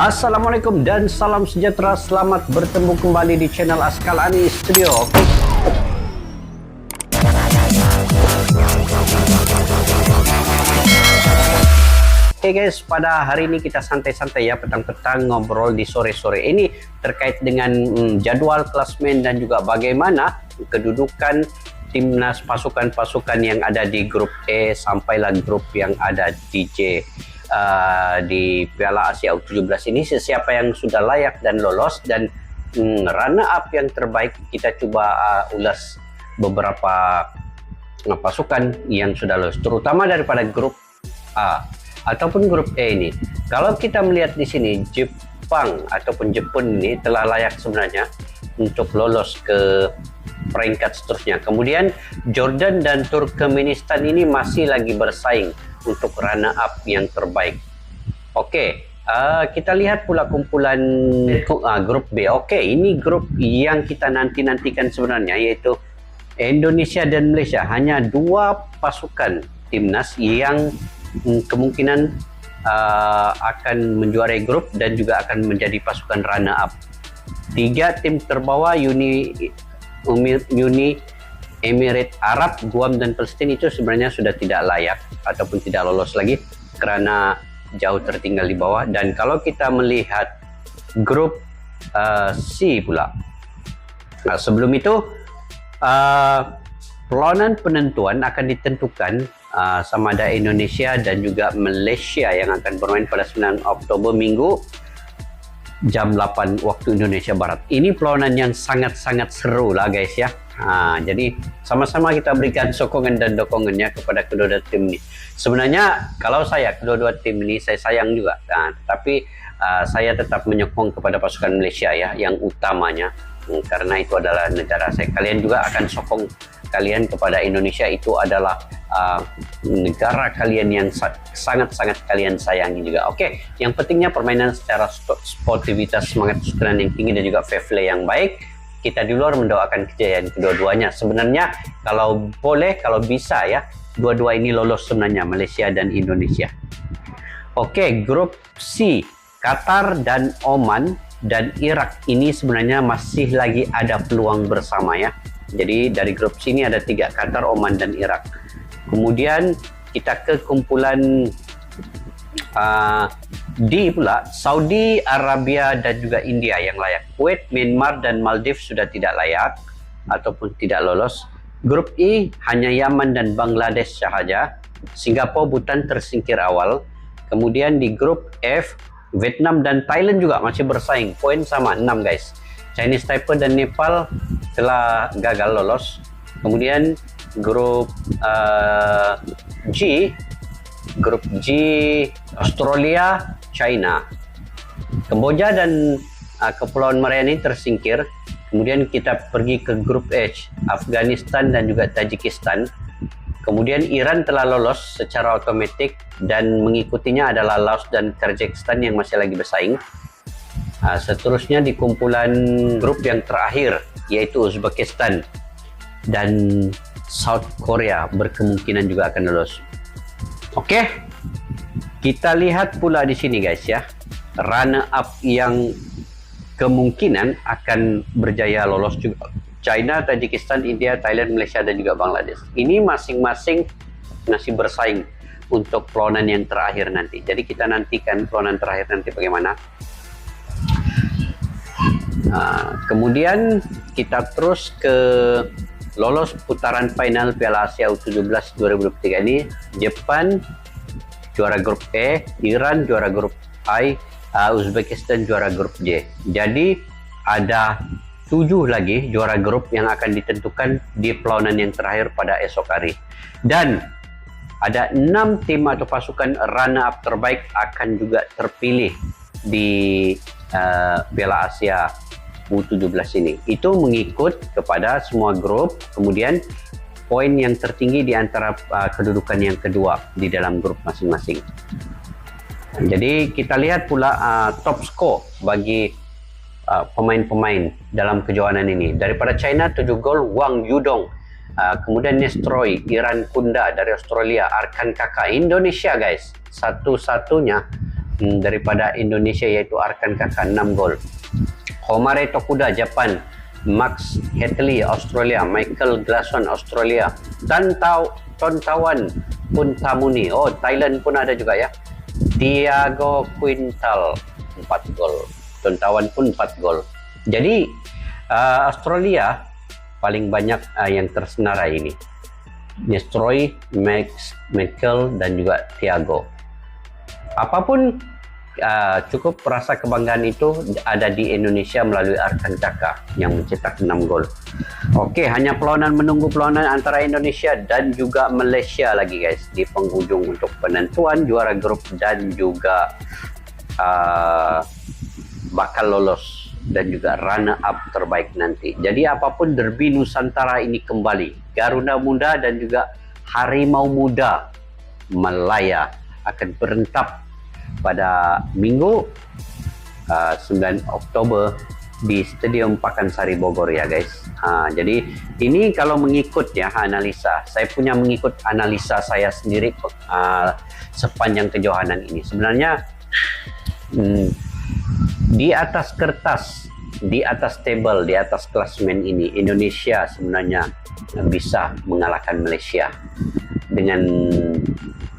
Assalamualaikum dan salam sejahtera. Selamat bertemu kembali di channel Askalani Studio. Hey guys, pada hari ini kita santai-santai ya, petang-petang ngobrol di sore-sore ini terkait dengan jadwal klasmen dan juga bagaimana kedudukan timnas pasukan-pasukan yang ada di grup E sampailah grup yang ada di J. Di Piala Asia U17 ini, siapa yang sudah layak dan lolos, dan runner up yang terbaik. Kita coba ulas beberapa pasukan yang sudah lolos, terutama daripada grup A ataupun grup E ini. Kalau kita melihat di sini, Jepang ataupun Jepun ini telah layak sebenarnya untuk lolos ke peringkat seterusnya. Kemudian Jordan dan Turkmenistan ini masih lagi bersaing untuk runner up yang terbaik. Oke, kita lihat pula kumpulan grup B. Oke, ini grup yang kita nantikan sebenarnya, yaitu Indonesia dan Malaysia. Hanya dua pasukan timnas yang kemungkinan akan menjuarai grup dan juga akan menjadi pasukan runner up. Tiga tim terbawah, Uni Emirat Arab, Guam dan Palestina, itu sebenarnya sudah tidak layak ataupun tidak lolos lagi karena jauh tertinggal di bawah. Dan kalau kita melihat grup C pula, sebelum itu perlawanan penentuan akan ditentukan sama ada Indonesia dan juga Malaysia yang akan bermain pada 9 Oktober Minggu jam 8 waktu Indonesia Barat. Ini perlawanan yang sangat-sangat seru lah guys ya. Jadi sama-sama kita berikan sokongan dan dokongannya kepada kedua-dua tim ini. Sebenarnya kalau saya, kedua-dua tim ini saya sayang juga, tapi saya tetap menyokong kepada pasukan Malaysia ya, yang utamanya, karena itu adalah negara saya. Kalian juga akan sokong kalian kepada Indonesia, itu adalah negara kalian yang sangat-sangat kalian sayangi juga. Oke, yang pentingnya permainan secara sportivitas, semangat kesukaran yang tinggi dan juga fair play yang baik. Kita di luar mendoakan kejayaan kedua-duanya. Sebenarnya kalau boleh, kalau bisa ya, dua-dua ini lolos sebenarnya, Malaysia dan Indonesia. Oke, grup C, Qatar dan Oman dan Irak ini sebenarnya masih lagi ada peluang bersama ya. Jadi dari grup C ini ada tiga, Qatar, Oman dan Irak. Kemudian kita ke kumpulan D pula, Saudi Arabia dan juga India yang layak. Kuwait, Myanmar dan Maldives sudah tidak layak ataupun tidak lolos. Grup E hanya Yaman dan Bangladesh sahaja. Singapura, Bhutan tersingkir awal. Kemudian di grup F, Vietnam dan Thailand juga masih bersaing, poin sama 6 guys. Chinese Taipei dan Nepal telah gagal lolos. Kemudian grup G, Australia, China, Kamboja dan Kepulauan Mariana tersingkir. Kemudian kita pergi ke grup H, Afghanistan dan juga Tajikistan. Kemudian Iran telah lolos secara otomatis dan mengikutinya adalah Laos dan Kyrgyzstan yang masih lagi bersaing. Seterusnya di kumpulan grup yang terakhir, yaitu Uzbekistan dan South Korea berkemungkinan juga akan lolos. Oke, kita lihat pula di sini guys ya, runner up yang kemungkinan akan berjaya lolos juga. China, Tajikistan, India, Thailand, Malaysia dan juga Bangladesh. Ini masing-masing masih bersaing untuk perlawanan yang terakhir nanti. Jadi kita nantikan perlawanan terakhir nanti bagaimana. Kemudian kita terus ke lolos putaran final Piala Asia U17 2023 ini. Jepan juara grup E, Iran juara grup I, Uzbekistan juara grup J. Jadi ada 7 lagi juara grup yang akan ditentukan di perlawanan yang terakhir pada esok hari. Dan ada 6 tim atau pasukan runner up terbaik akan juga terpilih di Piala Asia U17 ini. Itu mengikut kepada semua grup, kemudian poin yang tertinggi di antara kedudukan yang kedua di dalam grup masing-masing. Jadi kita lihat pula top score bagi pemain-pemain dalam kejuaraan ini. Daripada China 7 gol, Wang Yudong. Kemudian Nestroy, Iran Kunda dari Australia, Arkan Kakak. Indonesia guys, satu-satunya daripada Indonesia yaitu Arkan Kakak 6 gol. Homare Tokuda Japan, Max Hetley Australia, Michael Glasson Australia, Tontawan Puntamuni, oh Thailand pun ada juga ya, Thiago Quintal 4 gol, Tontawan pun 4 gol. Jadi Australia paling banyak yang tersenarai ini, Nestroy, Max, Michael dan juga Thiago. Apapun cukup rasa kebanggaan itu ada di Indonesia melalui Arkan Kakak yang mencetak 6 gol. Oke, hanya menunggu perlawanan antara Indonesia dan juga Malaysia lagi guys di penghujung untuk penentuan juara grup dan juga bakal lolos dan juga runner up terbaik nanti. Jadi apapun derby Nusantara ini kembali, Garuda Muda dan juga Harimau Muda Malaya akan berentap pada Minggu 9 Oktober di Stadium Pakansari Bogor ya guys. Jadi ini kalau mengikut ya analisa, saya punya mengikut analisa saya sendiri sepanjang kejohanan ini. Sebenarnya di atas kertas, di atas table, di atas klasmen ini Indonesia sebenarnya bisa mengalahkan Malaysia dengan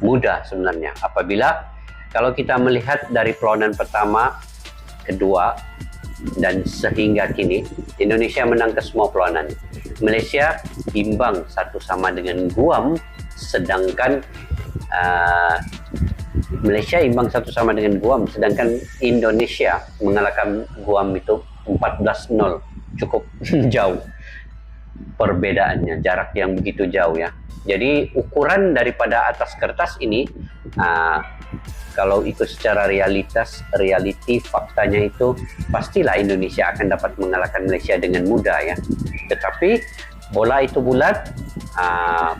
mudah sebenarnya apabila kalau kita melihat dari perlawanan pertama, kedua, dan sehingga kini, Indonesia menang ke semua perlawanan. Malaysia imbang 1-1 dengan Guam, sedangkan Malaysia imbang 1-1 dengan Guam, sedangkan Indonesia mengalahkan Guam itu 14-0. Cukup jauh perbedaannya, jarak yang begitu jauh ya. Jadi ukuran daripada atas kertas ini, kalau ikut secara reality faktanya itu pastilah Indonesia akan dapat mengalahkan Malaysia dengan mudah ya. Tetapi bola itu bulat,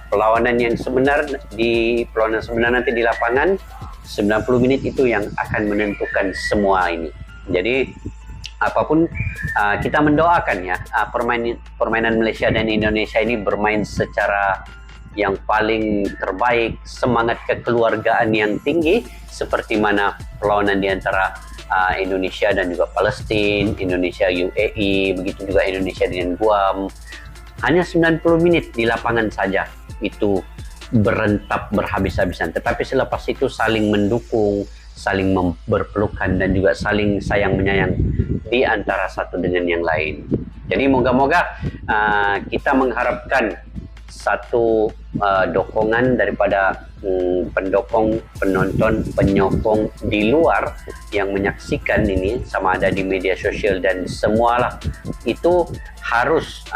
perlawanan yang sebenar nanti di lapangan 90 menit itu yang akan menentukan semua ini. Jadi apapun kita mendoakan ya permainan Malaysia dan Indonesia ini bermain secara yang paling terbaik, semangat kekeluargaan yang tinggi seperti mana perlawanan di antara Indonesia dan juga Palestina, Indonesia UAE, begitu juga Indonesia dengan Guam. Hanya 90 menit di lapangan saja itu berentap berhabis-habisan, tetapi selepas itu saling mendukung, saling berpelukan dan juga saling sayang menyayang di antara satu dengan yang lain. Jadi moga-moga kita mengharapkan satu dokongan daripada pendukung, penonton, penyokong di luar yang menyaksikan ini, sama ada di media sosial dan semualah itu harus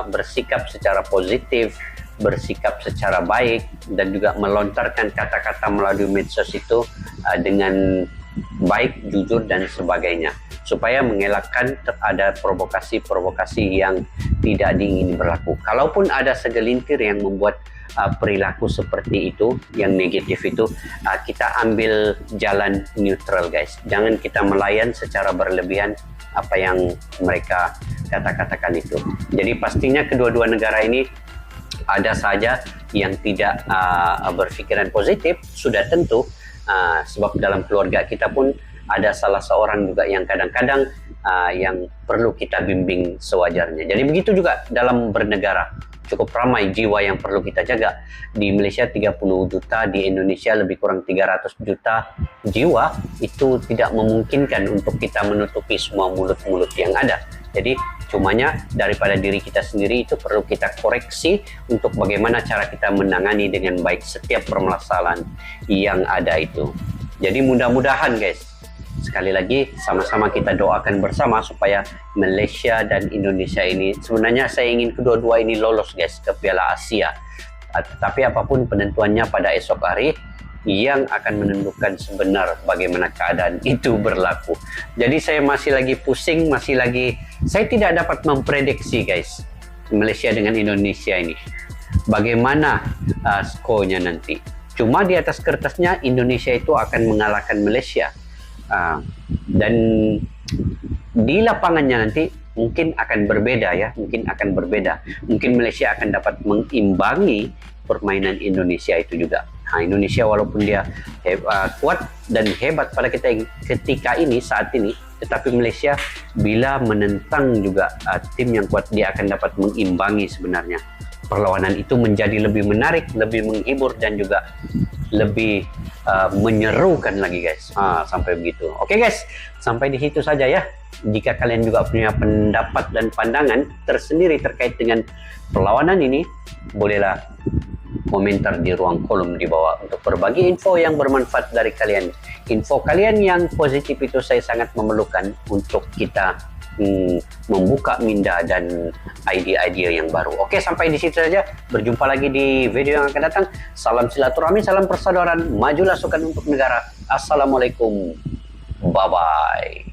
bersikap secara positif, bersikap secara baik dan juga melontarkan kata-kata melalui medsos itu dengan baik, jujur dan sebagainya, supaya mengelakkan ada provokasi-provokasi yang tidak diingini berlaku. Kalaupun ada segelintir yang membuat perilaku seperti itu, yang negatif itu, kita ambil jalan neutral guys. Jangan kita melayan secara berlebihan apa yang mereka katakan itu. Jadi pastinya kedua-dua negara ini ada saja yang tidak berpikiran positif, sudah tentu. Sebab dalam keluarga kita pun ada salah seorang juga yang kadang-kadang yang perlu kita bimbing sewajarnya. Jadi begitu juga dalam bernegara, cukup ramai jiwa yang perlu kita jaga. Di Malaysia 30 juta, di Indonesia lebih kurang 300 juta jiwa, itu tidak memungkinkan untuk kita menutupi semua mulut-mulut yang ada. Jadi cumanya daripada diri kita sendiri itu perlu kita koreksi untuk bagaimana cara kita menangani dengan baik setiap permasalahan yang ada itu. Jadi mudah-mudahan guys, sekali lagi sama-sama kita doakan bersama supaya Malaysia dan Indonesia ini, sebenarnya saya ingin kedua-dua ini lolos guys ke Piala Asia. Tetapi apapun penentuannya pada esok hari, yang akan menentukan sebenar bagaimana keadaan itu berlaku. Jadi saya masih lagi pusing, saya tidak dapat memprediksi guys, Malaysia dengan Indonesia ini bagaimana skornya nanti. Cuma di atas kertasnya Indonesia itu akan mengalahkan Malaysia, dan di lapangannya nanti mungkin akan berbeda ya, mungkin Malaysia akan dapat mengimbangi permainan Indonesia itu juga. Nah, Indonesia walaupun dia kuat dan hebat pada kita ketika ini, saat ini, tetapi Malaysia bila menentang juga tim yang kuat, dia akan dapat mengimbangi sebenarnya. Perlawanan itu menjadi lebih menarik, lebih menghibur, dan juga lebih menyerukan lagi guys. Sampai begitu. Oke guys, sampai di situ saja ya. Jika kalian juga punya pendapat dan pandangan tersendiri terkait dengan perlawanan ini, bolehlah komentar di ruang kolom di bawah untuk berbagi info yang bermanfaat dari kalian. Info kalian yang positif itu saya sangat memerlukan untuk kita membuka minda dan ide-ide yang baru. Oke, sampai di situ saja. Berjumpa lagi di video yang akan datang. Salam silaturahmi, salam persaudaraan. Majulah sukan untuk negara. Assalamualaikum. Bye-bye.